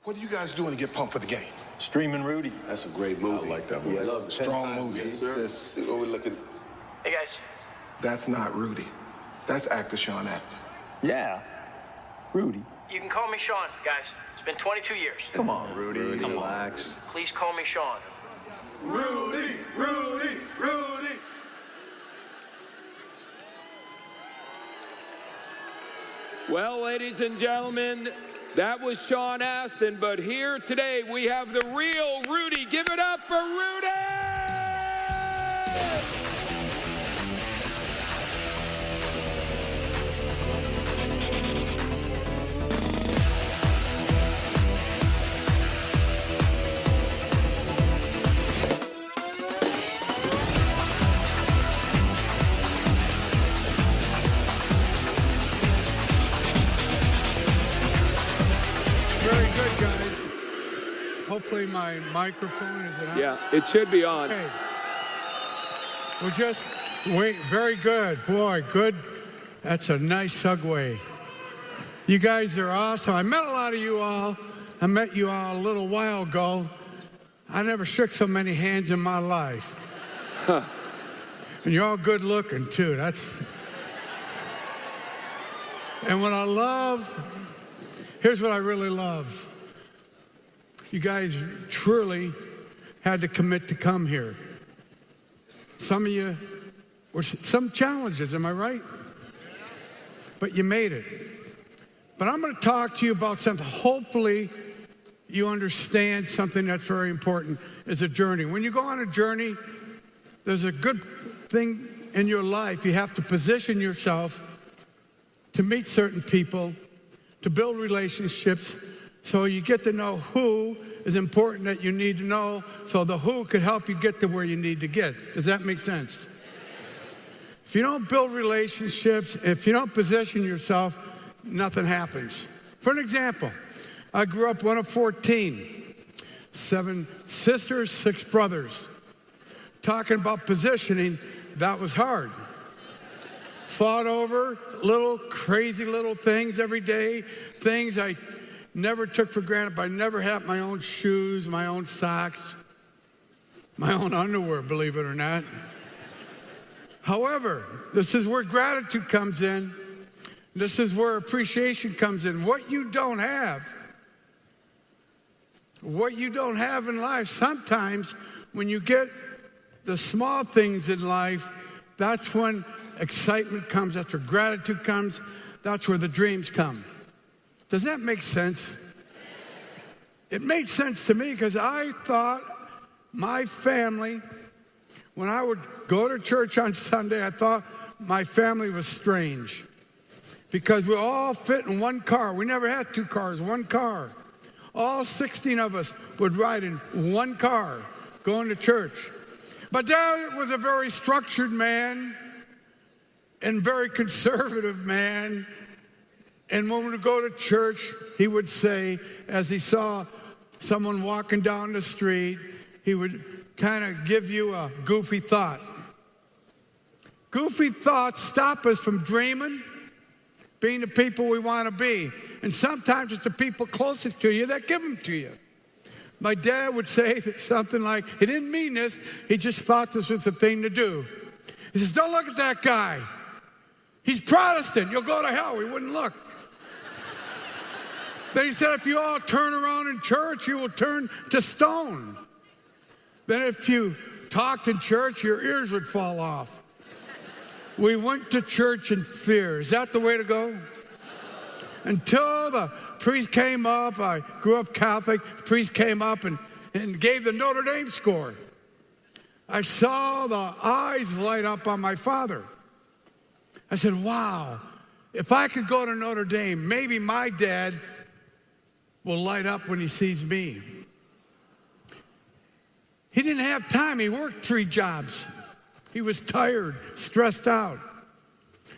What are you guys doing to get pumped for the game? Streaming Rudy. That's a great movie. I like that movie. Yeah, I love it. Strong movie. Yes, sir. Let's see what we're looking. Hey, guys. That's not Rudy. That's actor Sean Astin. Yeah, Rudy. You can call me Sean, guys. It's been 22 years. Come on, Rudy. Relax. Please call me Sean. Rudy, Rudy, Rudy. Well, ladies and gentlemen, that was Sean Astin, but here today we have the real Rudy. Give it up for Rudy! Very good, guys. Hopefully my microphone is on. Yeah, it should be on. Okay. We'll just wait. Very good. Boy, good. That's a nice segue. You guys are awesome. I met a lot of you all. I met you all a little while ago. I never shook so many hands in my life. Huh. And you're all good looking, too. And what I love, here's what I really love. You guys truly had to commit to come here. Some of you were some challenges, am I right? But you made it. But I'm going to talk to you about something. Hopefully you understand something that's very important is a journey. When you go on a journey, there's a good thing in your life. You have to position yourself to meet certain people, to build relationships, so you get to know who is important that you need to know, so the who could help you get to where you need to get. Does that make sense? If you don't build relationships, if you don't position yourself, nothing happens. For an example, I grew up one of 14, 7 sisters, 6 brothers. Talking about positioning, that was hard. Fought over little crazy little things every day, things I never took for granted. But I never had my own shoes, my own socks, my own underwear, believe it or not. However, this is where gratitude comes in. This is where appreciation comes in. What you don't have in life, sometimes when you get the small things in life, that's when excitement comes, that's where gratitude comes, that's where the dreams come. Does that make sense? It made sense to me because I thought my family, when I would go to church on Sunday, I thought my family was strange because we all fit in one car. We never had 2 cars, 1 car. All 16 of us would ride in 1 car going to church. But Dad was a very structured man and very conservative man. And when we would go to church, he would say, as he saw someone walking down the street, he would kind of give you a goofy thought. Goofy thoughts stop us from dreaming, being the people we want to be. And sometimes it's the people closest to you that give them to you. My dad would say something like, he didn't mean this, he just thought this was the thing to do. He says, don't look at that guy. He's Protestant, you'll go to hell. We wouldn't look. Then he said, if you all turn around in church, you will turn to stone. Then if you talked in church, your ears would fall off. We went to church in fear. Is that the way to go? Until the priest came up, I grew up Catholic, the priest came up and gave the Notre Dame score. I saw the eyes light up on my father. I said, wow, if I could go to Notre Dame, maybe my dad will light up when he sees me. He didn't have time. He worked 3 jobs. He was tired, stressed out.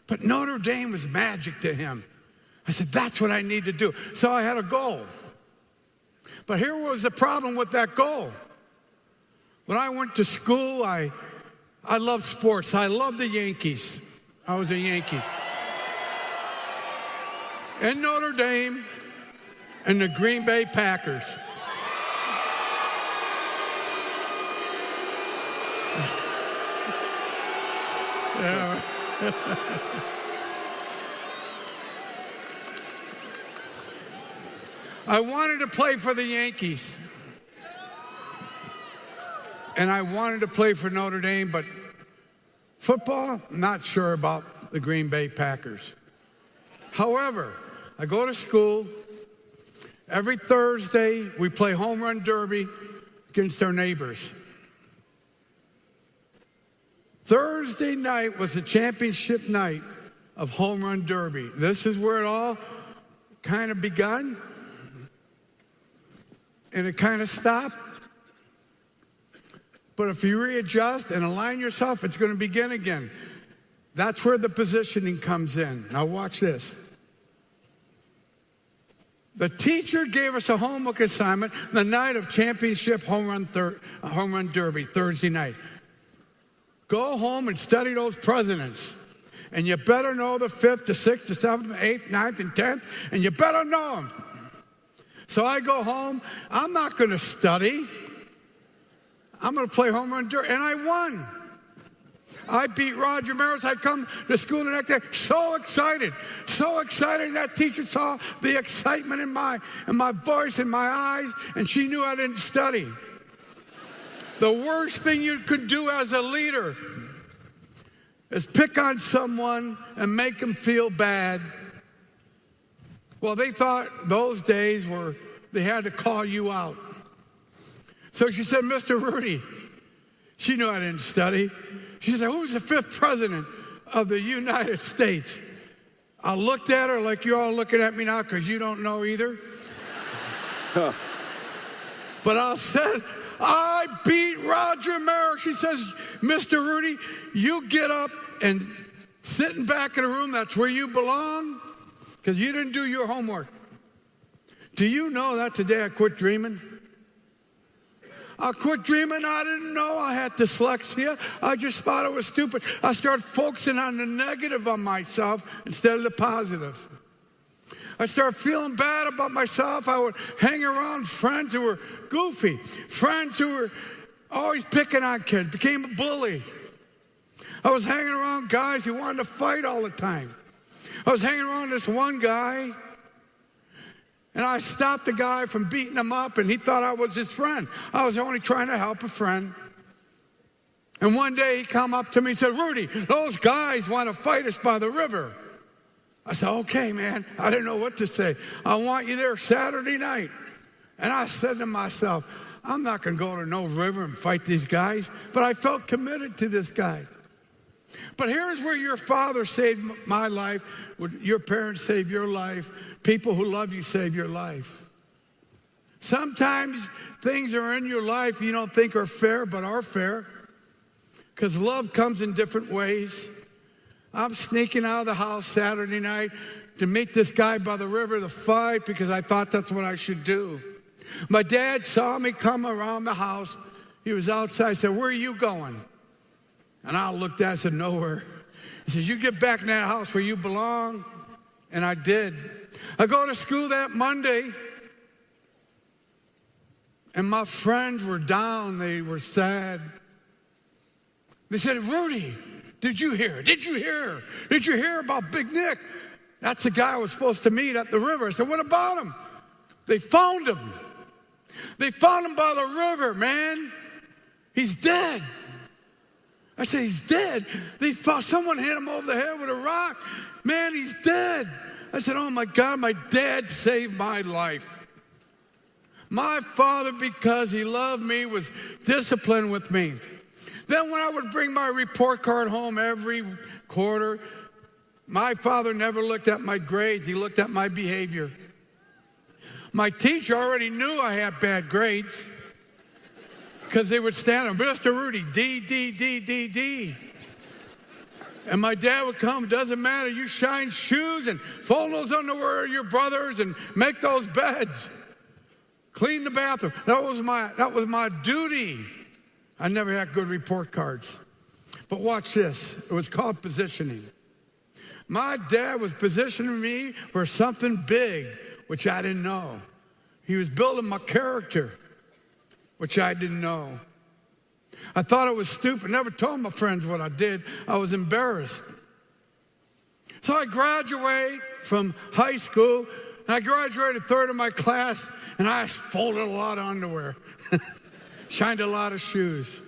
But Notre Dame was magic to him. I said, that's what I need to do. So I had a goal. But here was the problem with that goal. When I went to school, I loved sports. I loved the Yankees. I was a Yankee. In Notre Dame, and the Green Bay Packers. Yeah. I wanted to play for the Yankees. And I wanted to play for Notre Dame, but football, not sure about the Green Bay Packers. However, I go to school. Every Thursday, we play home run derby against our neighbors. Thursday night was the championship night of home run derby. This is where it all kind of begun, and it kind of stopped. But if you readjust and align yourself, it's going to begin again. That's where the positioning comes in. Now watch this. The teacher gave us a homework assignment the night of championship home run derby, Thursday night. Go home and study those presidents. And you better know the 5th, the 6th, the 7th, the 8th, 9th, and 10th, and you better know them. So I go home. I'm not going to study. I'm going to play home run derby. And I won. I beat Roger Maris. I come to school the next day, so excited. So excited. And that teacher saw the excitement in my voice, in my eyes, and she knew I didn't study. The worst thing you could do as a leader is pick on someone and make them feel bad. Well, they thought those days were, they had to call you out. So she said, Mr. Rudy, she knew I didn't study. She said, who's the 5th president of the United States? I looked at her like you're all looking at me now because you don't know either. But I said, I beat Roger Maris. She says, Mr. Rudy, you get up and sitting back in the room, that's where you belong because you didn't do your homework. Do you know that today I quit dreaming? I quit dreaming. I didn't know I had dyslexia. I just thought it was stupid. I started focusing on the negative of myself instead of the positive. I started feeling bad about myself. I would hang around friends who were goofy, friends who were always picking on kids, became a bully. I was hanging around guys who wanted to fight all the time. I was hanging around this one guy, and I stopped the guy from beating him up, and he thought I was his friend. I was only trying to help a friend. And one day he come up to me and said, Rudy, those guys want to fight us by the river. I said, okay, man. I didn't know what to say. I want you there Saturday night. And I said to myself, I'm not going to go to no river and fight these guys. But I felt committed to this guy. But here's where your father saved my life, your parents saved your life, people who love you save your life. Sometimes things are in your life you don't think are fair, but are fair. Because love comes in different ways. I'm sneaking out of the house Saturday night to meet this guy by the river to fight because I thought that's what I should do. My dad saw me come around the house. He was outside. I said, where are you going? And I looked at him and said, nowhere. He says, you get back in that house where you belong. And I did. I go to school that Monday. And my friends were down. They were sad. They said, Rudy, did you hear? Did you hear? Did you hear about Big Nick? That's the guy I was supposed to meet at the river. I said, what about him? They found him. They found him by the river, man. He's dead. I said, he's dead? They found someone hit him over the head with a rock. Man, he's dead. I said, oh my God, my dad saved my life. My father, because he loved me, was disciplined with me. Then when I would bring my report card home every quarter, my father never looked at my grades. He looked at my behavior. My teacher already knew I had bad grades because they would stand on, Mr. Rudy, D, D, D, D, D. And my dad would come, doesn't matter, you shine shoes and fold those underwear of your brothers and make those beds. Clean the bathroom. That was my duty. I never had good report cards. But watch this. It was called positioning. My dad was positioning me for something big, which I didn't know. He was building my character, which I didn't know. I thought it was stupid. Never told my friends what I did. I was embarrassed. So I graduated from high school. I graduated third in my class, and I folded a lot of underwear, shined a lot of shoes.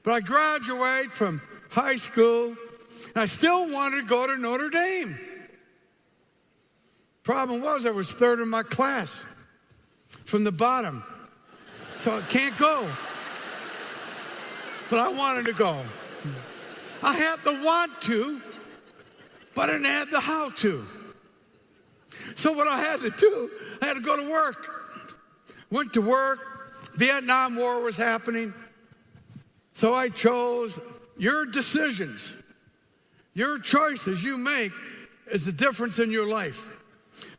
But I graduated from high school, and I still wanted to go to Notre Dame. Problem was, I was third in my class from the bottom, so I can't go. But I wanted to go. I had the want to, but I didn't have the how to. So what I had to do, I had to go to work. Went to work. Vietnam War was happening. So I chose your decisions. Your choices you make is the difference in your life.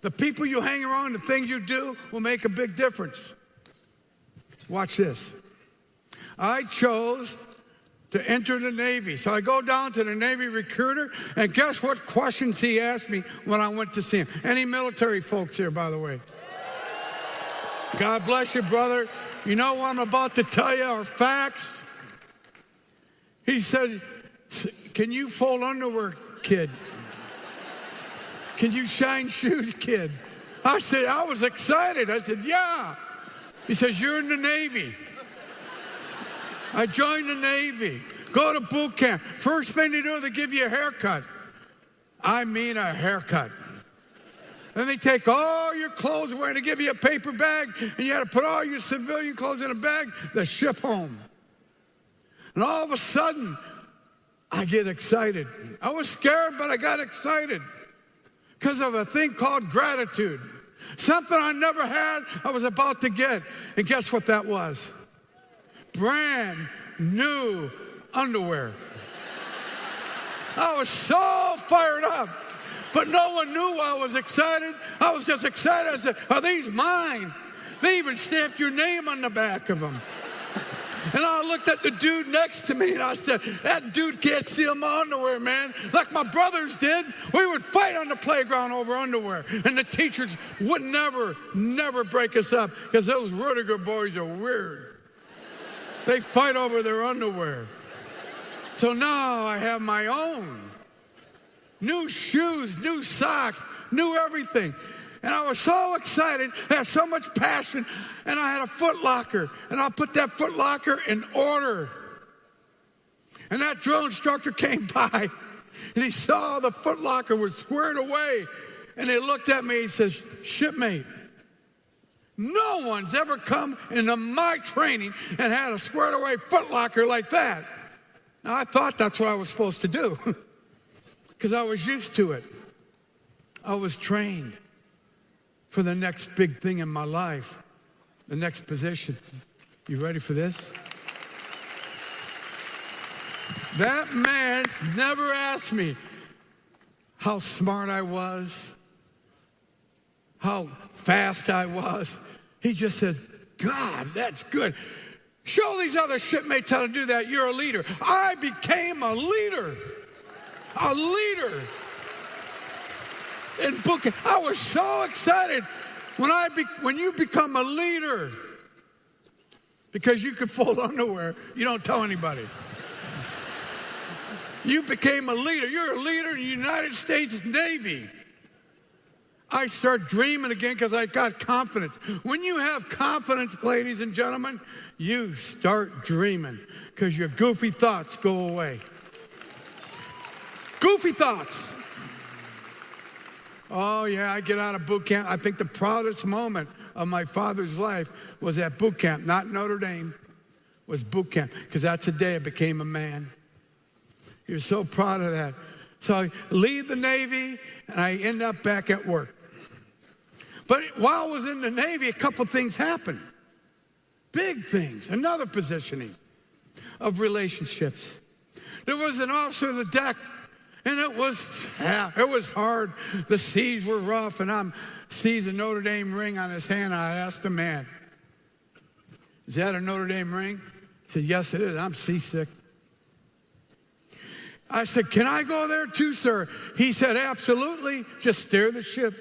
The people you hang around, the things you do will make a big difference. Watch this. I chose to enter the Navy. So I go down to the Navy recruiter, and guess what questions he asked me when I went to see him? Any military folks here, by the way? God bless you, brother. You know what I'm about to tell you are facts. He said, can you fold underwear, kid? Can you shine shoes, kid? I said, I was excited. I said, yeah. He says, you're in the Navy. I joined the Navy. Go to boot camp. First thing they do, they give you a haircut. I mean a haircut. Then they take all your clothes away and they give you a paper bag, and you had to put all your civilian clothes in a bag to ship home. And all of a sudden, I get excited. I was scared, but I got excited because of a thing called gratitude. Something I never had, I was about to get. And guess what that was? Brand new underwear. I was so fired up, but no one knew I was excited. I was just excited. I said, are these mine? They even stamped your name on the back of them. And I looked at the dude next to me and I said, that dude can't steal my underwear, man. Like my brothers did. We would fight on the playground over underwear. And the teachers would never break us up because those Ruettiger boys are weird. They fight over their underwear. So now I have my own. New shoes, new socks, new everything. And I was so excited, I had so much passion, and I had a Foot Locker, and I put that Foot Locker in order. And that drill instructor came by, and he saw the Foot Locker was squared away, and he looked at me, he says, shipmate, no one's ever come into my training and had a squared away Foot Locker like that. Now, I thought that's what I was supposed to do because I was used to it. I was trained for the next big thing in my life, the next position. You ready for this? That man never asked me how smart I was, how fast I was. He just said, God, that's good. Show these other shipmates how to do that. You're a leader. I became a leader. A leader. In booking. I was so excited when you become a leader because you could fold underwear. You don't tell anybody. You became a leader. You're a leader in the United States Navy. I start dreaming again because I got confidence. When you have confidence, ladies and gentlemen, you start dreaming because your goofy thoughts go away. Goofy thoughts. Oh, yeah, I get out of boot camp. I think the proudest moment of my father's life was at boot camp, not Notre Dame, was boot camp, because that's the day I became a man. He was so proud of that. So I leave the Navy, and I end up back at work. But while I was in the Navy, a couple things happened. Big things, another positioning of relationships. There was an officer of the deck, and it was hard. The seas were rough, and I'm sees a Notre Dame ring on his hand. I asked the man, is that a Notre Dame ring? He said, yes, it is. I'm seasick. I said, can I go there too, sir? He said, absolutely. Just steer the ship.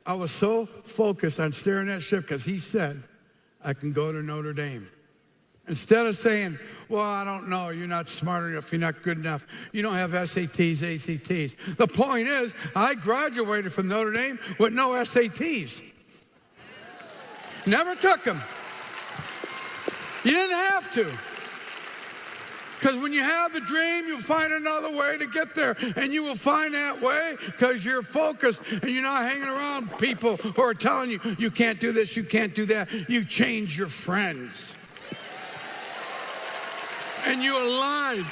I was so focused on steering that ship because he said, I can go to Notre Dame. Instead of saying, well, I don't know, you're not smart enough, you're not good enough, you don't have SATs, ACTs. The point is, I graduated from Notre Dame with no SATs. Never took them. You didn't have to. Because when you have the dream, you'll find another way to get there. And you will find that way because you're focused and you're not hanging around people who are telling you, you can't do this, you can't do that. You change your friends. And you align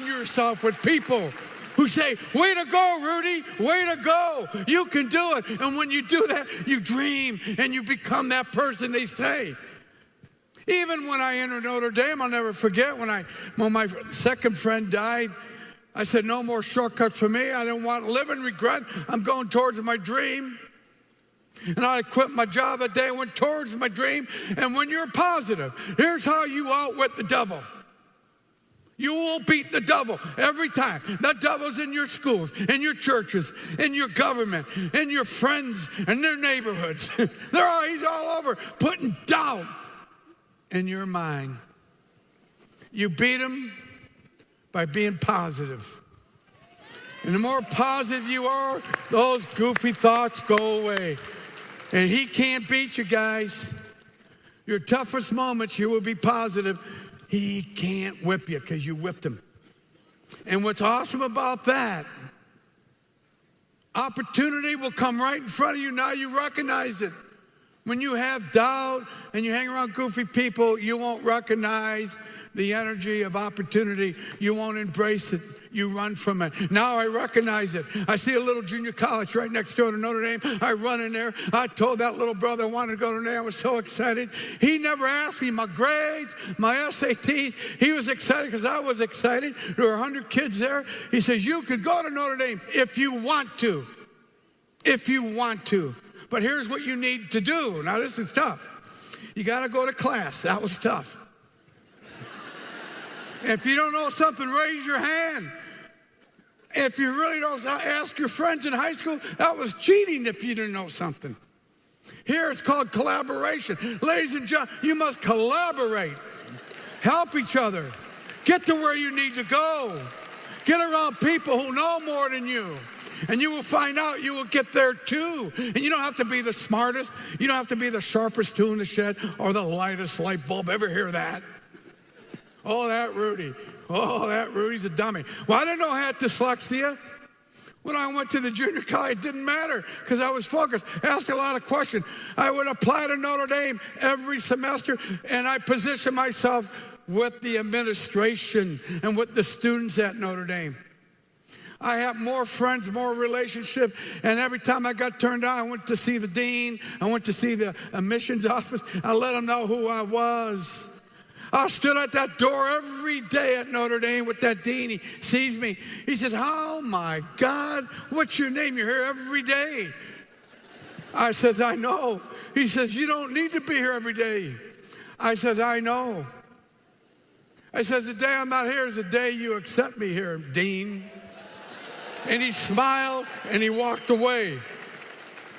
yourself with people who say, way to go, Rudy, way to go. You can do it. And when you do that, you dream and you become that person they say. Even when I entered Notre Dame, I'll never forget when my second friend died, I said, no more shortcuts for me. I didn't want to live in regret. I'm going towards my dream. And I quit my job that day and went towards my dream. And when you're positive, here's how you outwit the devil. You will beat the devil every time. The devil's in your schools, in your churches, in your government, in your friends, and their neighborhoods. He's all over putting doubt in your mind. You beat him by being positive. And the more positive you are, those goofy thoughts go away. And he can't beat you, guys. Your toughest moments, you will be positive. He can't whip you because you whipped him. And what's awesome about that, opportunity will come right in front of you. Now you recognize it. When you have doubt and you hang around goofy people, you won't recognize the energy of opportunity. You won't embrace it. You run from it. Now I recognize it. I see a little junior college right next door to Notre Dame. I run in there. I told that little brother I wanted to go to Notre Dame. I was so excited. He never asked me my grades, my SATs. He was excited because I was excited. There were 100 kids there. He says, you could go to Notre Dame if you want to. If you want to. But here's what you need to do. Now, this is tough. You got to go to class. That was tough. If you don't know something, raise your hand. If you really don't, ask your friends in high school. That was cheating if you didn't know something. Here it's called collaboration. Ladies and gentlemen, you must collaborate. Help each other. Get to where you need to go. Get around people who know more than you. And you will find out you will get there too. And you don't have to be the smartest. You don't have to be the sharpest tool in the shed or the lightest light bulb. Ever hear that? Oh, that Rudy. Oh, that Rudy's a dummy. Well, I didn't know I had dyslexia. When I went to the junior college, it didn't matter because I was focused. Asked a lot of questions. I would apply to Notre Dame every semester, and I positioned myself with the administration and with the students at Notre Dame. I have more friends, more relationship, and every time I got turned down, I went to see the dean. I went to see the admissions office. I let them know who I was. I stood at that door every day at Notre Dame with that dean. He sees me. He says, oh, my God, what's your name? You're here every day. I says, I know. He says, you don't need to be here every day. I says, I know. I says, the day I'm not here is the day you accept me here, dean. And he smiled and he walked away.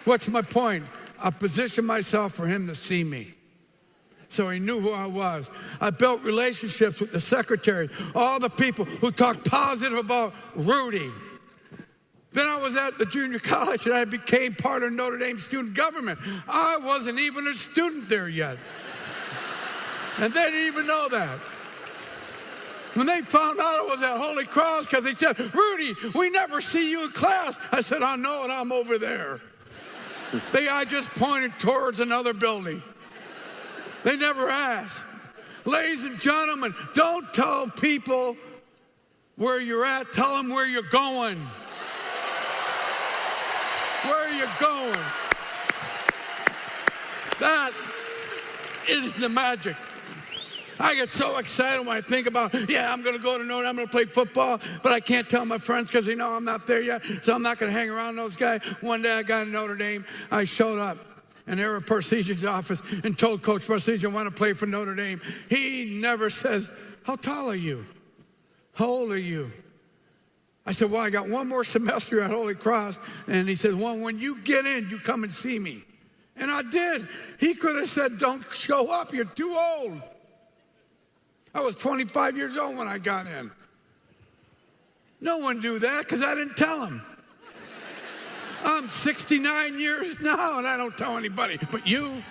What's my point? I positioned myself for him to see me. So he knew who I was. I built relationships with the secretaries, all the people who talked positive about Rudy. Then I was at the junior college and I became part of Notre Dame student government. I wasn't even a student there yet. And they didn't even know that. When they found out I was at Holy Cross, because they said, Rudy, we never see you in class. I said, I know it, I'm over there. I just pointed towards another building. They never asked. Ladies and gentlemen, don't tell people where you're at. Tell them where you're going. Where you're going. That is the magic. I get so excited when I think about, I'm going to go to Notre Dame, I'm going to play football, but I can't tell my friends because they know I'm not there yet, so I'm not going to hang around those guys. One day I got to Notre Dame. I showed up. And they were at Parsegian's office and told Coach Parsegian, I want to play for Notre Dame. He never says, how tall are you? How old are you? I said, well, I got one more semester at Holy Cross. And he said, well, when you get in, you come and see me. And I did. He could have said, don't show up, you're too old. I was 25 years old when I got in. No one knew that because I didn't tell him. I'm 69 years now and I don't tell anybody, but you.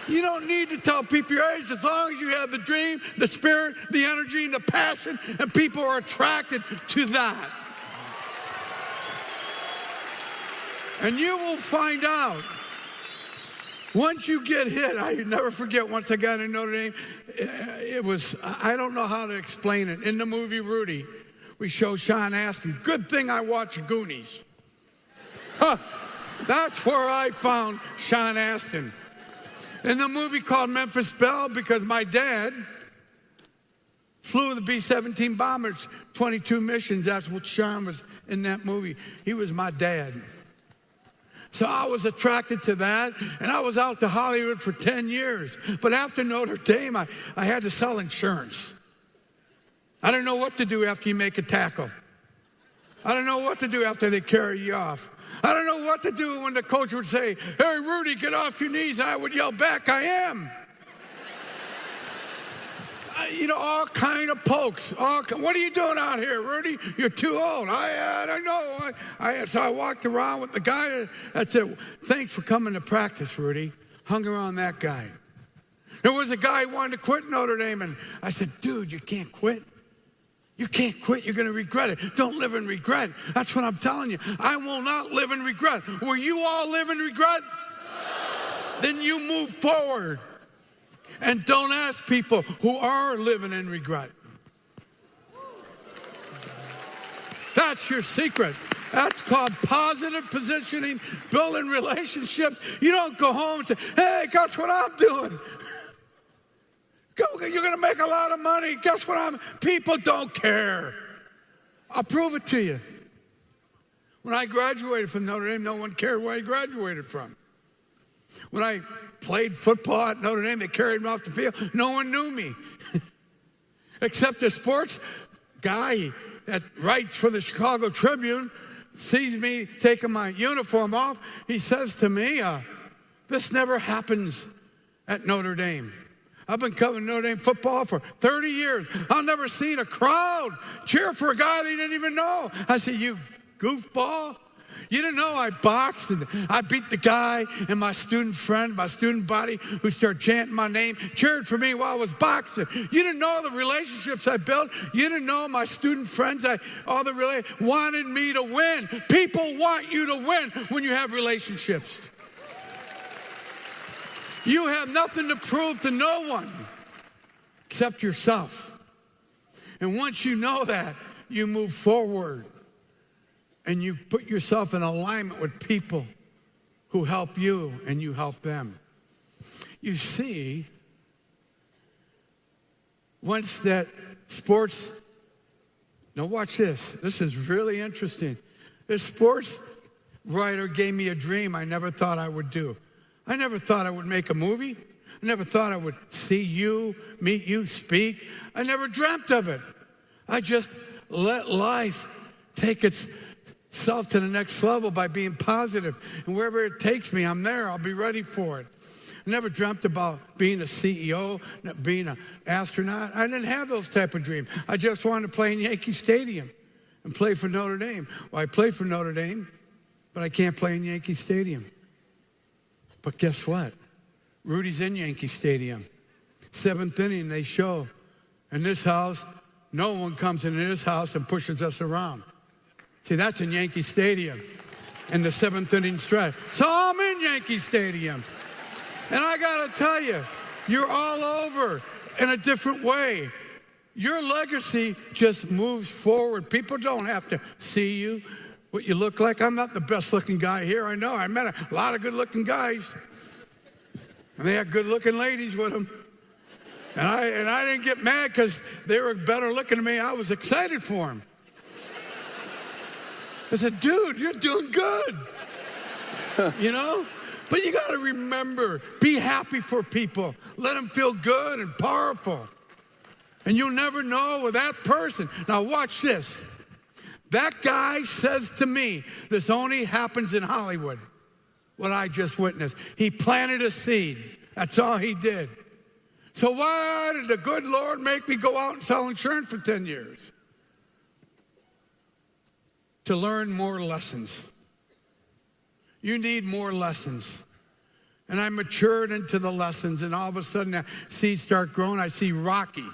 You don't need to tell people your age as long as you have the dream, the spirit, the energy, and the passion, and people are attracted to that. And you will find out. Once you get hit, I never forget, once I got in Notre Dame, it was, I don't know how to explain it. In the movie Rudy, we show Sean Astin. Good thing I watched Goonies. Huh. That's where I found Sean Astin. In the movie called Memphis Belle, because my dad flew the B-17 bombers, 22 missions. That's what Sean was in that movie. He was my dad. So I was attracted to that, and I was out to Hollywood for 10 years. But after Notre Dame, I had to sell insurance. I didn't know what to do after you make a tackle. I don't know what to do after they carry you off. I don't know what to do when the coach would say, hey, Rudy, get off your knees. I would yell back, I am. All kind of pokes. What are you doing out here, Rudy? You're too old. I know. So I walked around with the guy that said, thanks for coming to practice, Rudy. Hung around that guy. There was a guy who wanted to quit Notre Dame, and I said, dude, you can't quit. You can't quit. You're going to regret it. Don't live in regret. That's what I'm telling you. I will not live in regret. Will you all live in regret? No. Then you move forward. And don't ask people who are living in regret. That's your secret. That's called positive positioning, building relationships. You don't go home and say, hey, guess what I'm doing? You're going to make a lot of money. Guess what people don't care. I'll prove it to you. When I graduated from Notre Dame, no one cared where I graduated from. When I played football at Notre Dame, they carried me off the field. No one knew me. Except the sports guy that writes for the Chicago Tribune sees me taking my uniform off. He says to me, this never happens at Notre Dame. I've been covering Notre Dame football for 30 years. I've never seen a crowd cheer for a guy they didn't even know. I said, you goofball. You didn't know I boxed and I beat the guy, and my student friend, my student buddy who started chanting my name, cheered for me while I was boxing. You didn't know the relationships I built. You didn't know my student friends wanted me to win. People want you to win when you have relationships. You have nothing to prove to no one except yourself. And once you know that, you move forward and you put yourself in alignment with people who help you and you help them. You see, once that sports, now watch this. This is really interesting. This sports writer gave me a dream I never thought I would do. I never thought I would make a movie. I never thought I would see you, meet you, speak. I never dreamt of it. I just let life take itself to the next level by being positive. And wherever it takes me, I'm there. I'll be ready for it. I never dreamt about being a CEO, being an astronaut. I didn't have those type of dreams. I just wanted to play in Yankee Stadium and play for Notre Dame. Well, I played for Notre Dame, but I can't play in Yankee Stadium. But guess what? Rudy's in Yankee Stadium. 7th inning, they show. In this house, no one comes into this house and pushes us around. See, that's in Yankee Stadium in the 7th inning stretch. So I'm in Yankee Stadium. And I got to tell you, you're all over in a different way. Your legacy just moves forward. People don't have to see you, what you look like. I'm not the best looking guy here. I know. I met a lot of good looking guys. And they had good looking ladies with them. And I didn't get mad because they were better looking than me. I was excited for them. I said, dude, you're doing good. You know? But you got to remember, be happy for people. Let them feel good and powerful. And you'll never know with that person. Now watch this. That guy says to me, this only happens in Hollywood, what I just witnessed. He planted a seed. That's all he did. So why did the good Lord make me go out and sell insurance for 10 years? To learn more lessons. You need more lessons. And I matured into the lessons, and all of a sudden that seeds start growing. I see Rocky,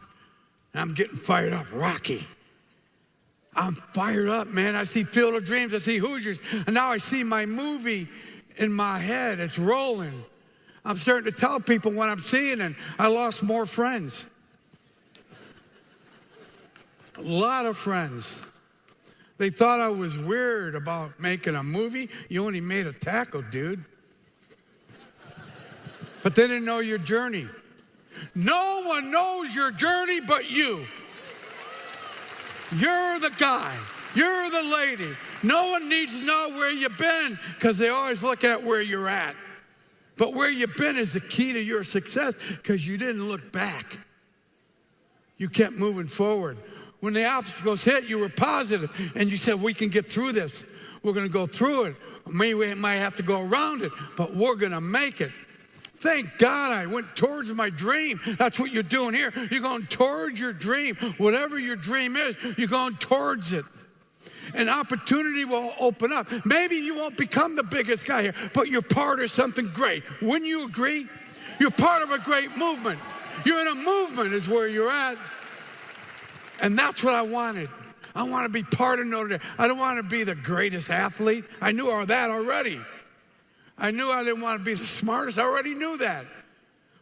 and I'm getting fired up. Rocky. I'm fired up, man. I see Field of Dreams. I see Hoosiers. And now I see my movie in my head. It's rolling. I'm starting to tell people what I'm seeing, and I lost more friends. A lot of friends. They thought I was weird about making a movie. You only made a tackle, dude. But they didn't know your journey. No one knows your journey but you. You're the guy. You're the lady. No one needs to know where you've been because they always look at where you're at. But where you've been is the key to your success because you didn't look back. You kept moving forward. When the obstacles hit, you were positive and you said, we can get through this. We're going to go through it. Maybe we might have to go around it, but we're going to make it. Thank God I went towards my dream. That's what you're doing here. You're going towards your dream. Whatever your dream is, you're going towards it. An opportunity will open up. Maybe you won't become the biggest guy here, but you're part of something great. Wouldn't you agree? You're part of a great movement. You're in a movement is where you're at. And that's what I wanted. I want to be part of Notre Dame. I don't want to be the greatest athlete. I knew all that already. I knew I didn't want to be the smartest. I already knew that.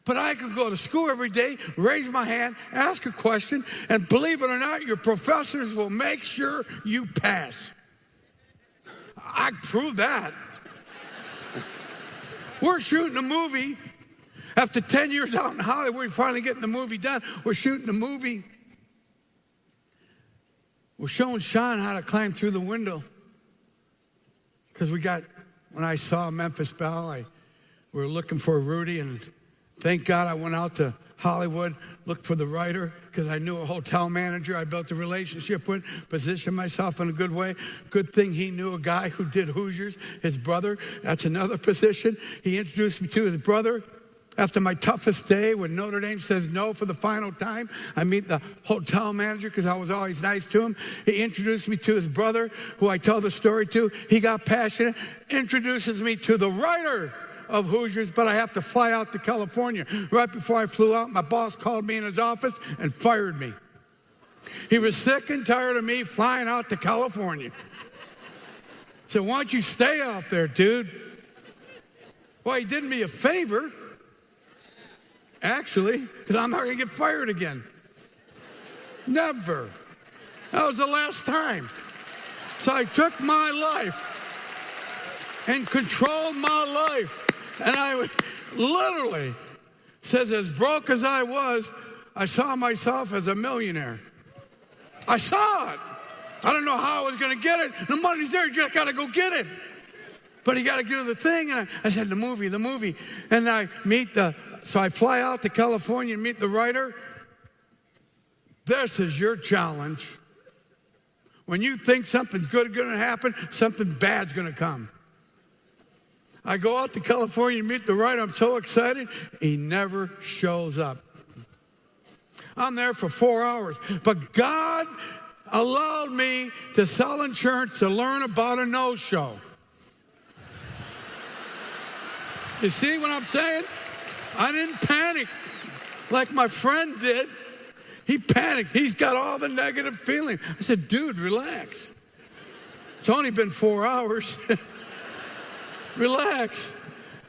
But I could go to school every day, raise my hand, ask a question, and believe it or not, your professors will make sure you pass. I proved that. We're shooting a movie. After 10 years out in Hollywood, we're finally getting the movie done. We're shooting a movie. We're showing Sean how to climb through the window. Because when I saw Memphis Belle, we were looking for Rudy, and thank God I went out to Hollywood, looked for the writer, because I knew a hotel manager I built a relationship with, positioned myself in a good way. Good thing he knew a guy who did Hoosiers, his brother. That's another position. He introduced me to his brother. After my toughest day, when Notre Dame says no for the final time, I meet the hotel manager because I was always nice to him. He introduced me to his brother, who I tell the story to. He got passionate, introduces me to the writer of Hoosiers, but I have to fly out to California. Right before I flew out, my boss called me in his office and fired me. He was sick and tired of me flying out to California. So why don't you stay out there, dude? Well, he did me a favor. Actually, because I'm not going to get fired again. Never. That was the last time. So I took my life and controlled my life. And I literally says, as broke as I was, I saw myself as a millionaire. I saw it. I don't know how I was going to get it. The money's there. You just got to go get it. But you got to do the thing. And I said, the movie. And I so I fly out to California and meet the writer. This is your challenge. When you think something's good going to happen, something bad's going to come. I go out to California and meet the writer. I'm so excited. He never shows up. I'm there for 4 hours. But God allowed me to sell insurance to learn about a no-show. You see what I'm saying? I didn't panic like my friend did. He panicked. He's got all the negative feeling. I said, dude, relax. It's only been 4 hours. Relax.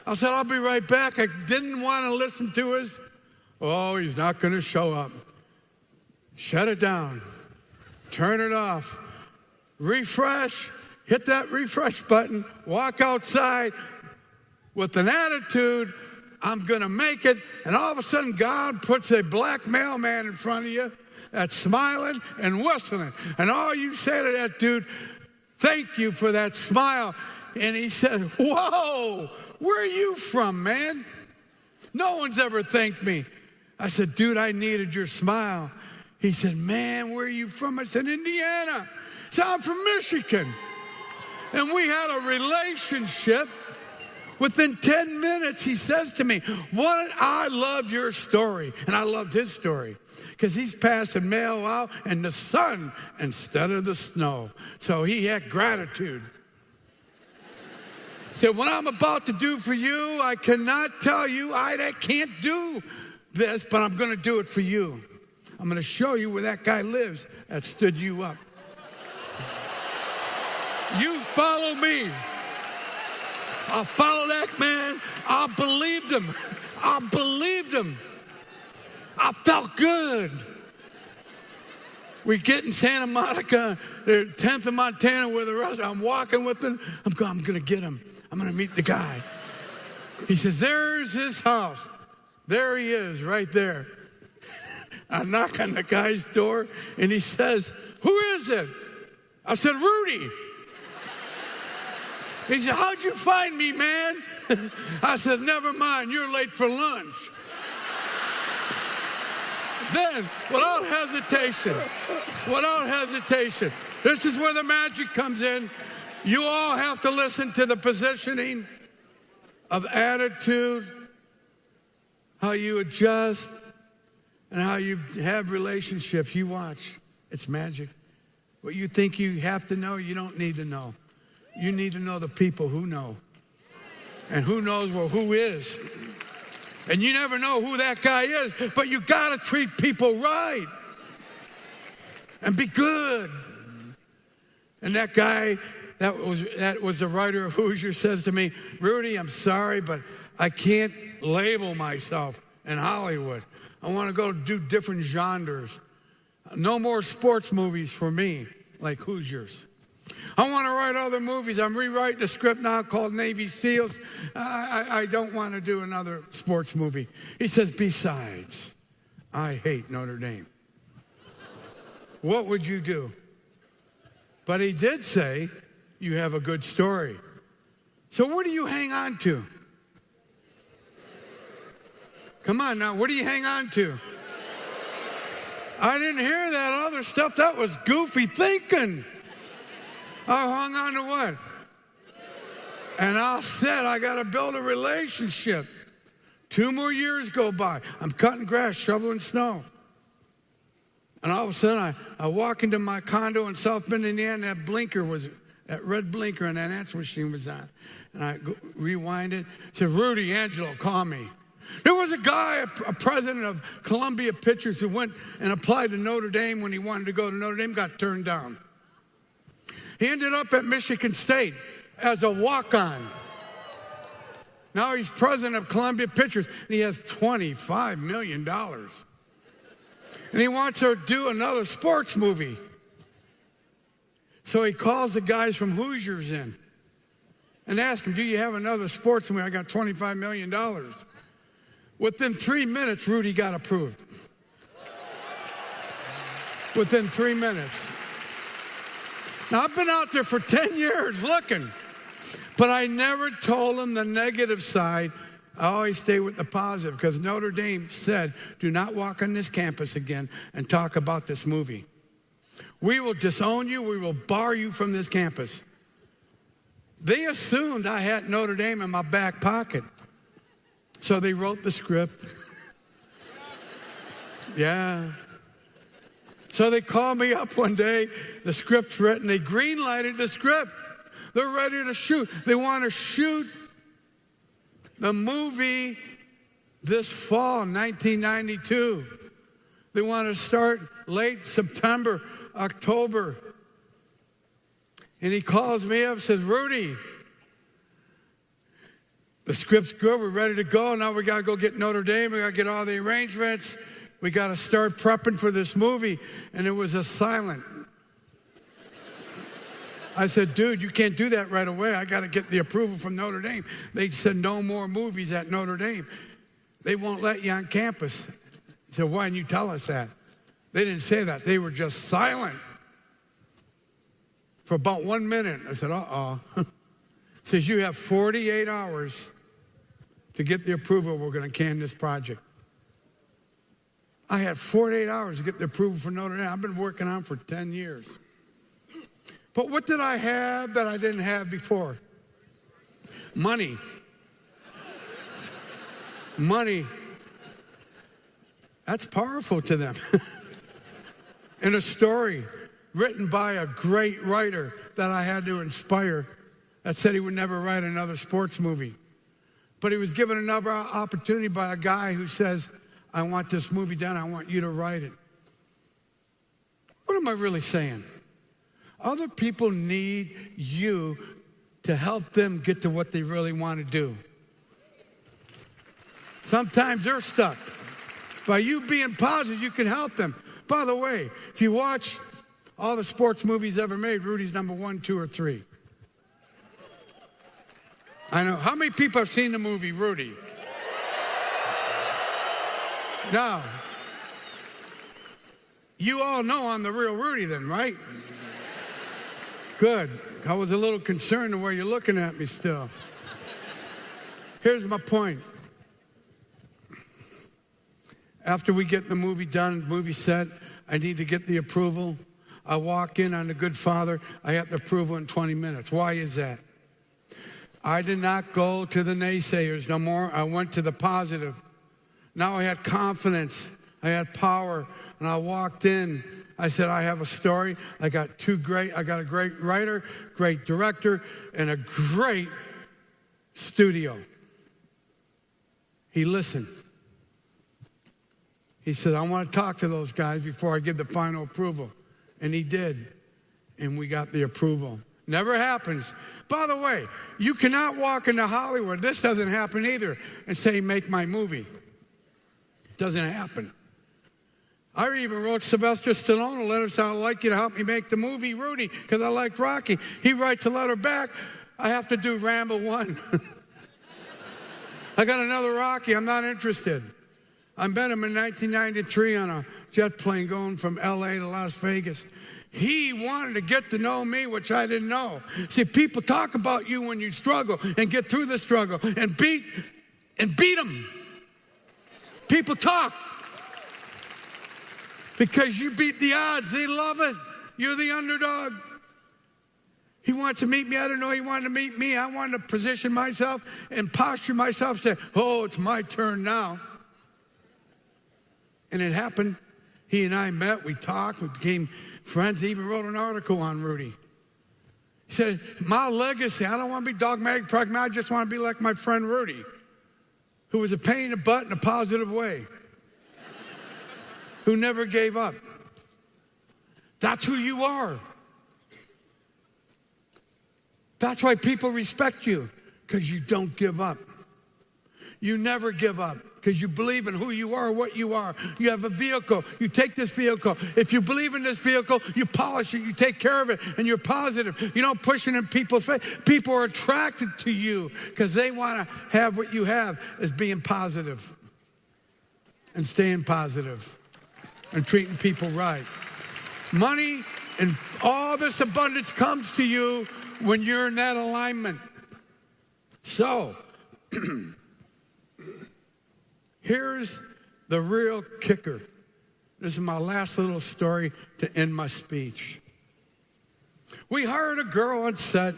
I said, I'll be right back. I didn't want to listen to his, oh, he's not going to show up. Shut it down. Turn it off. Refresh. Hit that refresh button. Walk outside with an attitude, I'm going to make it. And all of a sudden, God puts a black mailman in front of you that's smiling and whistling. And all you say to that dude, thank you for that smile. And he said, whoa, where are you from, man? No one's ever thanked me. I said, dude, I needed your smile. He said, man, where are you from? I said, Indiana. He said, I'm from Michigan. And we had a relationship. Within 10 minutes, he says to me, I love your story. And I loved his story because he's passing mail out in the sun instead of the snow. So he had gratitude. He said, what I'm about to do for you, I cannot tell you. I can't do this, but I'm going to do it for you. I'm going to show you where that guy lives that stood you up. You follow me. I'll follow that man. I believed him. I believed him. I felt good. We get in Santa Monica, the 10th of Montana, where the rest. I'm walking with him. I'm going to get him. I'm going to meet the guy. He says, there's his house. There he is, right there. I knock on the guy's door, and he says, who is it? I said, Rudy. He said, how'd you find me, man? I said, never mind, you're late for lunch. Then, without hesitation, this is where the magic comes in. You all have to listen to the positioning of attitude, how you adjust, and how you have relationships. You watch. It's magic. What you think you have to know, you don't need to know. You need to know the people who know. And who knows where who is. And you never know who that guy is, but you gotta treat people right. And be good. And that guy, that was the writer of Hoosier, says to me, Rudy, I'm sorry, but I can't label myself in Hollywood. I wanna go do different genres. No more sports movies for me, like Hoosiers. I want to write other movies. I'm rewriting a script now called Navy SEALs. I don't want to do another sports movie. He says, besides, I hate Notre Dame. What would you do? But he did say, you have a good story. So what do you hang on to? Come on now, what do you hang on to? I didn't hear that other stuff. That was goofy thinking. I hung on to what? And I said, I got to build a relationship. 2 more years go by. I'm cutting grass, shoveling snow. And all of a sudden, I walk into my condo in South Bend, Indiana, and that red blinker and that answer machine was on. And I rewind it. Said, Rudy, Angelo, call me. There was a guy, a president of Columbia Pictures, who went and applied to Notre Dame when he wanted to go to Notre Dame, got turned down. He ended up at Michigan State as a walk-on. Now he's president of Columbia Pictures, and he has $25 million. And he wants to do another sports movie. So he calls the guys from Hoosiers in and asks them, do you have another sports movie? I got $25 million. Within 3 minutes, Rudy got approved. Within 3 minutes. Now, I've been out there for 10 years looking, but I never told him the negative side. I always stay with the positive because Notre Dame said, do not walk on this campus again and talk about this movie. We will disown you. We will bar you from this campus. They assumed I had Notre Dame in my back pocket. So they wrote the script. Yeah. So they called me up one day, the script's written, they green-lighted the script. They're ready to shoot. They want to shoot the movie this fall, 1992. They want to start late September, October. And he calls me up and says, Rudy, the script's good, we're ready to go. Now we got to go get Notre Dame. We got to get all the arrangements. We got to start prepping for this movie. And it was a silent. I said, dude, you can't do that right away. I got to get the approval from Notre Dame. They said no more movies at Notre Dame. They won't let you on campus. I said, why didn't you tell us that? They didn't say that. They were just silent for about 1 minute. I said, uh-oh. Says, you have 48 hours to get the approval. We're going to can this project. I had 48 hours to get the approval for Notre Dame. I've been working on it for 10 years. But what did I have that I didn't have before? Money. Money. That's powerful to them. In a story written by a great writer that I had to inspire that said he would never write another sports movie. But he was given another opportunity by a guy who says, I want this movie done. I want you to write it. What am I really saying? Other people need you to help them get to what they really want to do. Sometimes they're stuck. By you being positive, you can help them. By the way, if you watch all the sports movies ever made, Rudy's number 1, 2, or 3. I know. How many people have seen the movie Rudy? Now, you all know I'm the real Rudy then, right? Good. I was a little concerned the way you're looking at me still. Here's my point. After we get the movie done, movie set, I need to get the approval. I walk in on the Good Father. I have the approval in 20 minutes. Why is that? I did not go to the naysayers no more. I went to the positive. Now I had confidence. I had power. And I walked in. I said, I have a story. I got a great writer, great director, and a great studio. He listened. He said, I want to talk to those guys before I give the final approval. And he did. And we got the approval. Never happens. By the way, you cannot walk into Hollywood, this doesn't happen either, and say, make my movie. It doesn't happen. I even wrote Sylvester Stallone a letter saying, I'd like you to help me make the movie Rudy, because I liked Rocky. He writes a letter back, I have to do Rambo 1. I got another Rocky, I'm not interested. I met him in 1993 on a jet plane going from LA to Las Vegas. He wanted to get to know me, which I didn't know. See, people talk about you when you struggle and get through the struggle and beat them. People talk because you beat the odds. They love it. You're the underdog. He wanted to meet me. I didn't know he wanted to meet me. I wanted to position myself and posture myself, say, oh, it's my turn now. And it happened. He and I met, we talked, we became friends. He even wrote an article on Rudy. He said, my legacy, I don't want to be dogmatic, pragmatic, I just want to be like my friend Rudy, who was a pain in the butt in a positive way, who never gave up. That's who you are. That's why people respect you, because you don't give up. You never give up. Because you believe in who you are, what you are. You have a vehicle. You take this vehicle. If you believe in this vehicle, you polish it. You take care of it. And you're positive. You don't push it in people's face. People are attracted to you because they want to have what you have, as being positive and staying positive and treating people right. Money and all this abundance comes to you when you're in that alignment. So, here's the real kicker. This is my last little story to end my speech. We hired a girl on set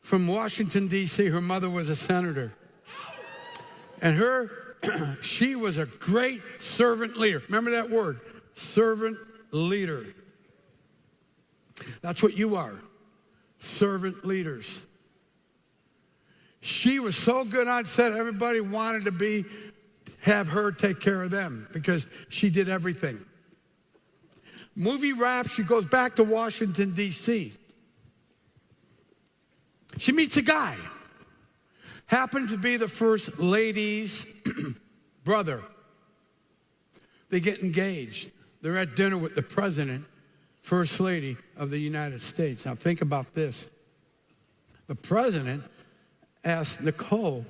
from Washington, D.C. Her mother was a senator. And she was a great servant leader. Remember that word, servant leader. That's what you are, servant leaders. She was so good on set, everybody wanted to have her take care of them because she did everything. Movie wraps, she goes back to Washington, D.C. She meets a guy. Happens to be the first lady's brother. They get engaged. They're at dinner with the president, first lady of the United States. Now think about this. The president asked Nicole,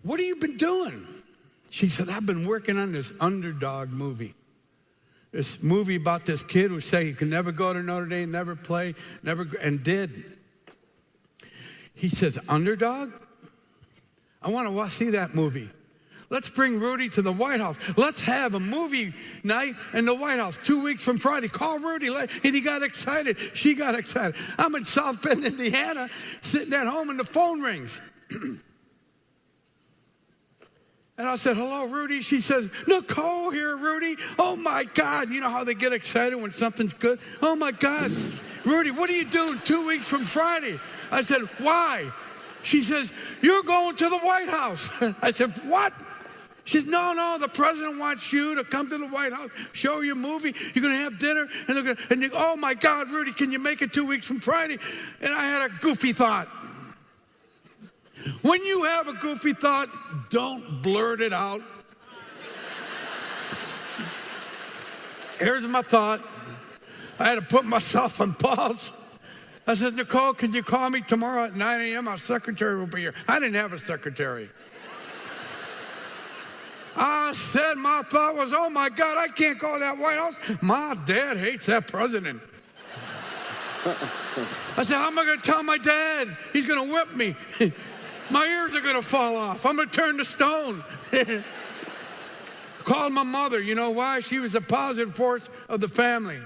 what have you been doing? She said, I've been working on this underdog movie. This movie about this kid who said he could never go to Notre Dame, never play, and did. He says, underdog? I want to see that movie. Let's bring Rudy to the White House. Let's have a movie night in the White House 2 weeks from Friday. Call Rudy. And he got excited. She got excited. I'm in South Bend, Indiana, sitting at home and the phone rings. And I said, hello, Rudy. She says, Nicole here, Rudy. Oh, my God. You know how they get excited when something's good? Oh, my God. Rudy, what are you doing 2 weeks from Friday? I said, why? She says, you're going to the White House. I said, what? She said, no, the president wants you to come to the White House, show your movie. You're going to have dinner. And oh, my God, Rudy, can you make it 2 weeks from Friday? And I had a goofy thought. When you have a goofy thought, don't blurt it out. Here's my thought. I had to put myself on pause. I said, Nicole, can you call me tomorrow at 9 a.m.? Our secretary will be here. I didn't have a secretary. I said, my thought was, oh, my God, I can't go to that White House. My dad hates that president. I said, how am I going to tell my dad? He's going to whip me. My ears are going to fall off. I'm going to turn to stone. Called my mother. You know why? She was a positive force of the family.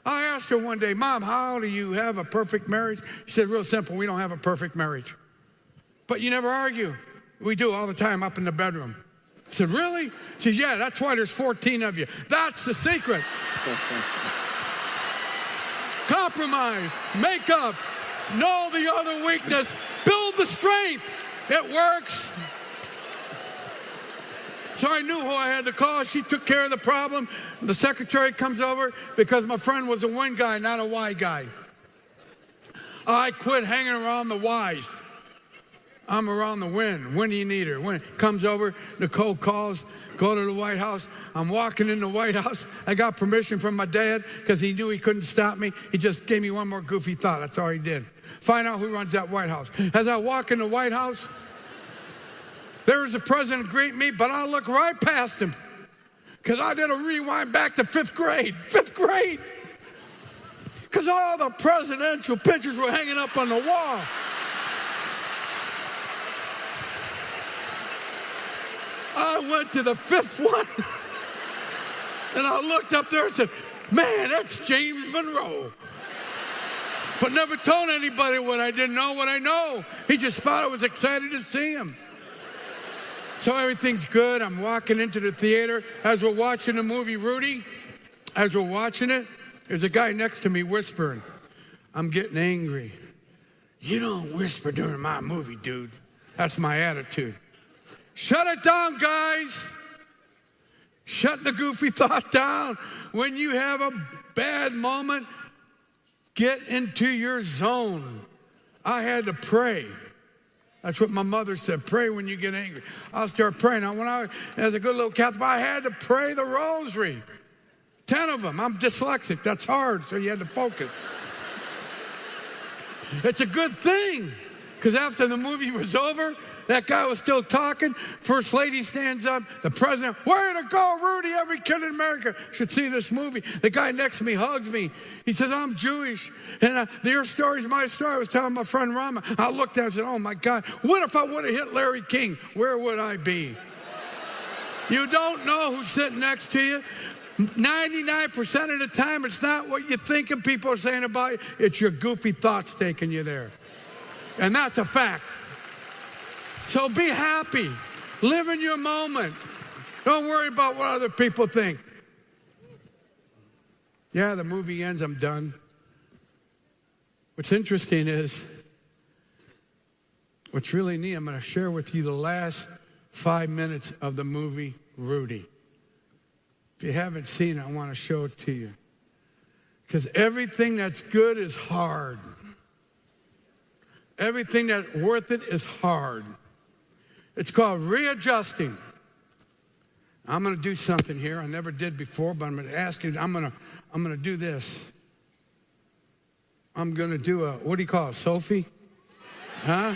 I asked her one day, Mom, how do you have a perfect marriage? She said, real simple, we don't have a perfect marriage. But you never argue. We do all the time up in the bedroom. I said, really? She said, yeah, that's why there's 14 of you. That's the secret. Compromise, make up, know the other weakness, build the strength. It works. So I knew who I had to call. She took care of the problem. The secretary comes over because my friend was a win guy, not a why guy. I quit hanging around the whys. I'm around the win. When do you need her? When comes over, Nicole calls, go to the White House. I'm walking in the White House. I got permission from my dad because he knew he couldn't stop me. He just gave me one more goofy thought. That's all he did. Find out who runs that White House. As I walk in the White House, there is a president greet me, but I look right past him because I did a rewind back to fifth grade. Because all the presidential pictures were hanging up on the wall. I went to the fifth one, and I looked up there and said, man, that's James Monroe. But never told anybody what I didn't know what I know. He just thought I was excited to see him. So everything's good. I'm walking into the theater. As we're watching the movie Rudy, as we're watching it, there's a guy next to me whispering. I'm getting angry. You don't whisper during my movie, dude. That's my attitude. Shut it down, guys. Shut the goofy thought down. When you have a bad moment, get into your zone. I had to pray. That's what my mother said. Pray when you get angry. I'll start praying. Now, when I as a good little Catholic, I had to pray the rosary. 10 of them. I'm dyslexic. That's hard, so you had to focus. It's a good thing, because after the movie was over, that guy was still talking. First lady stands up. The president, way to go, Rudy. Every kid in America should see this movie. The guy next to me hugs me. He says, I'm Jewish. And your story's my story. I was telling my friend Rama. I looked at him and said, oh, my God. What if I would have hit Larry King? Where would I be? You don't know who's sitting next to you. 99% of the time, it's not what you think and people are saying about you. It's your goofy thoughts taking you there. And that's a fact. So be happy. Live in your moment. Don't worry about what other people think. Yeah, the movie ends. I'm done. What's interesting is, what's really neat, I'm going to share with you the last 5 minutes of the movie Rudy. If you haven't seen it, I want to show it to you. Because everything that's good is hard. Everything that's worth it is hard. It's called readjusting. I'm going to do something here I never did before, but I'm going to ask you. I'm going to do this. I'm going to do a, what do you call it, Sophie? Huh?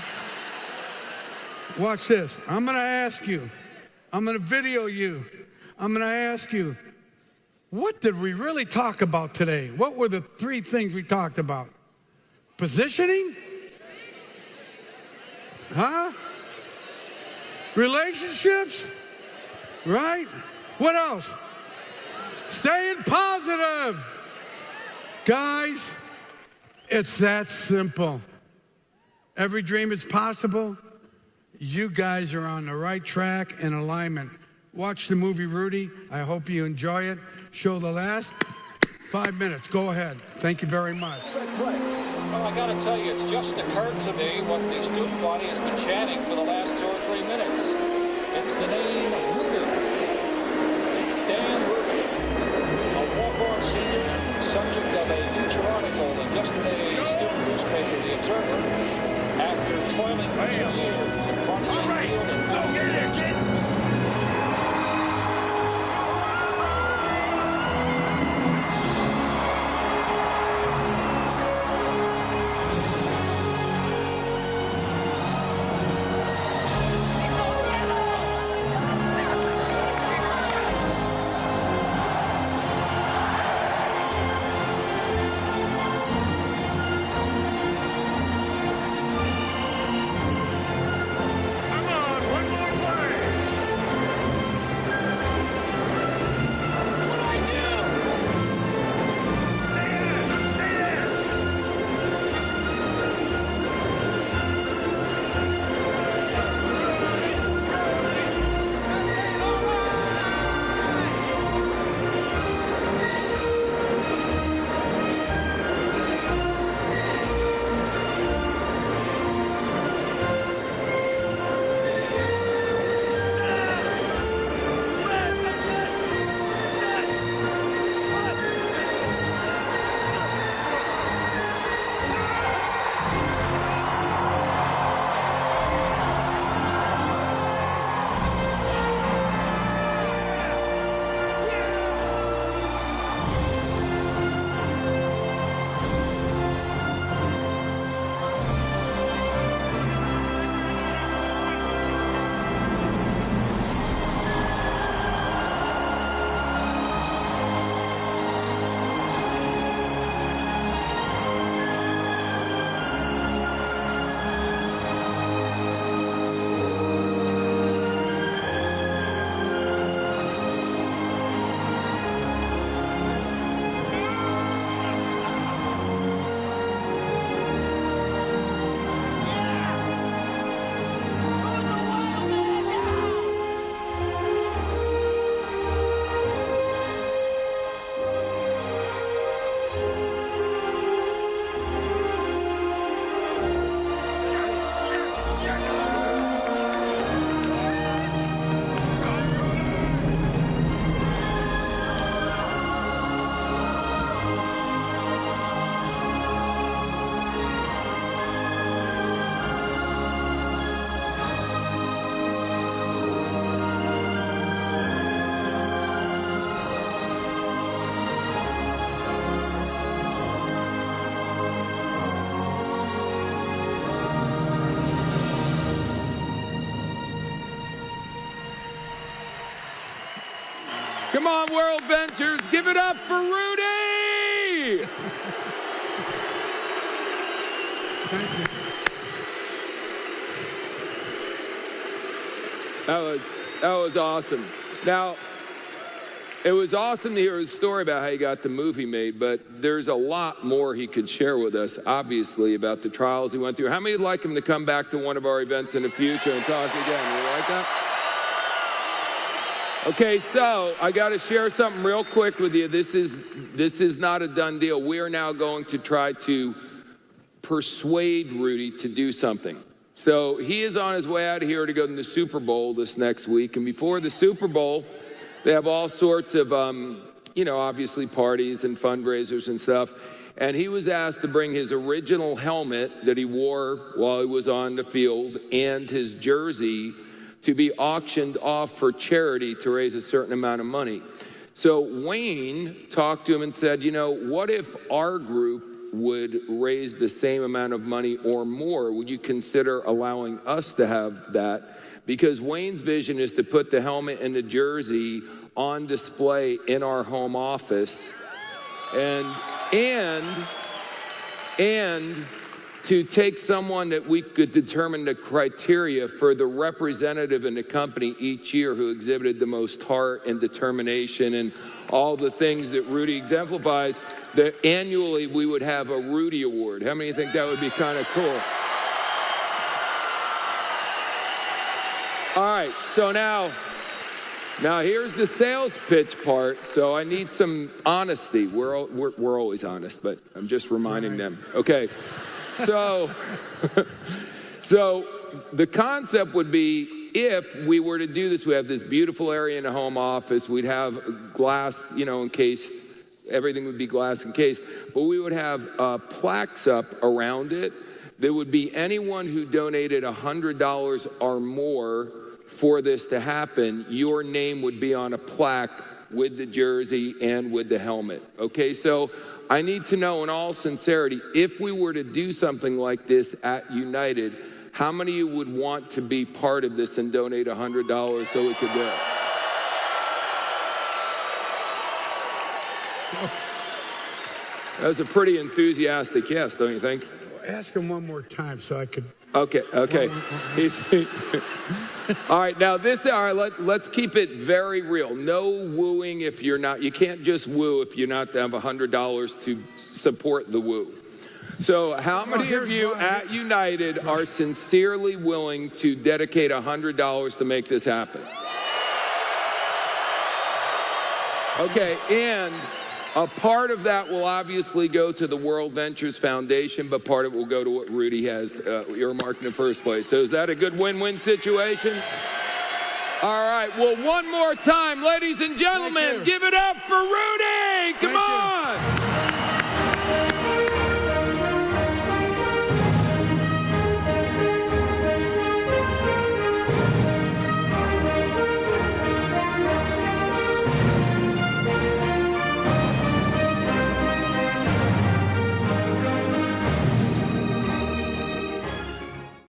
Watch this. I'm going to ask you. I'm going to video you. I'm going to ask you, what did we really talk about today? What were the 3 things we talked about? Positioning? Huh? Relationships? Right? What else? Staying positive. Guys, it's that simple. Every dream is possible. You guys are on the right track and alignment. Watch the movie Rudy. I hope you enjoy it. Show the last 5 minutes. Go ahead. Thank you very much. Well, I got to tell you, it's just occurred to me what the student body has been chanting for the last 2 or 3 minutes. It's the name Rudy. Dan Rudy, a walk-on senior, subject of a feature article in yesterday's student newspaper, The Observer, after toiling for 2 years in Carnegie Field and Go get it, kid. Come on, World Ventures, give it up for Rudy! Thank you. That was awesome. Now, it was awesome to hear his story about how he got the movie made, but there's a lot more he could share with us, obviously, about the trials he went through. How many would like him to come back to one of our events in the future and talk again? You like that? Okay, so I got to share something real quick with you. This is not a done deal. We are now going to try to persuade Rudy to do something. So he is on his way out of here to go to the Super Bowl this next week. And before the Super Bowl, they have all sorts of, obviously parties and fundraisers and stuff. And he was asked to bring his original helmet that he wore while he was on the field and his jersey to be auctioned off for charity to raise a certain amount of money. So Wayne talked to him and said, what if our group would raise the same amount of money or more? Would you consider allowing us to have that? Because Wayne's vision is to put the helmet and the jersey on display in our home office and to take someone that we could determine the criteria for the representative in the company each year who exhibited the most heart and determination and all the things that Rudy exemplifies, that annually we would have a Rudy Award. How many think that would be kind of cool? All right, so now here's the sales pitch part. So I need some honesty. We're always honest, but I'm just reminding them. Okay, so the concept would be, if we were to do this, we have this beautiful area in the home office. We'd have glass, encased. Everything would be glass encased, but we would have plaques up around it. There would be anyone who donated $100 or more for this to happen. Your name would be on a plaque with the jersey and with the helmet. Okay, so I need to know in all sincerity, if we were to do something like this at United, how many of you would want to be part of this and donate $100 so we could do it? That was a pretty enthusiastic yes, don't you think? Ask him one more time so I could. Okay. All right, now let's keep it very real. No wooing if you're not, you can't just woo if you're not to have $100 to support the woo. So how many of you at United are sincerely willing to dedicate $100 to make this happen? Okay, and a part of that will obviously go to the World Ventures Foundation, but part of it will go to what Rudy has earmarked in the first place. So is that a good win-win situation? All right, well, one more time, ladies and gentlemen, give it up for Rudy! Come on!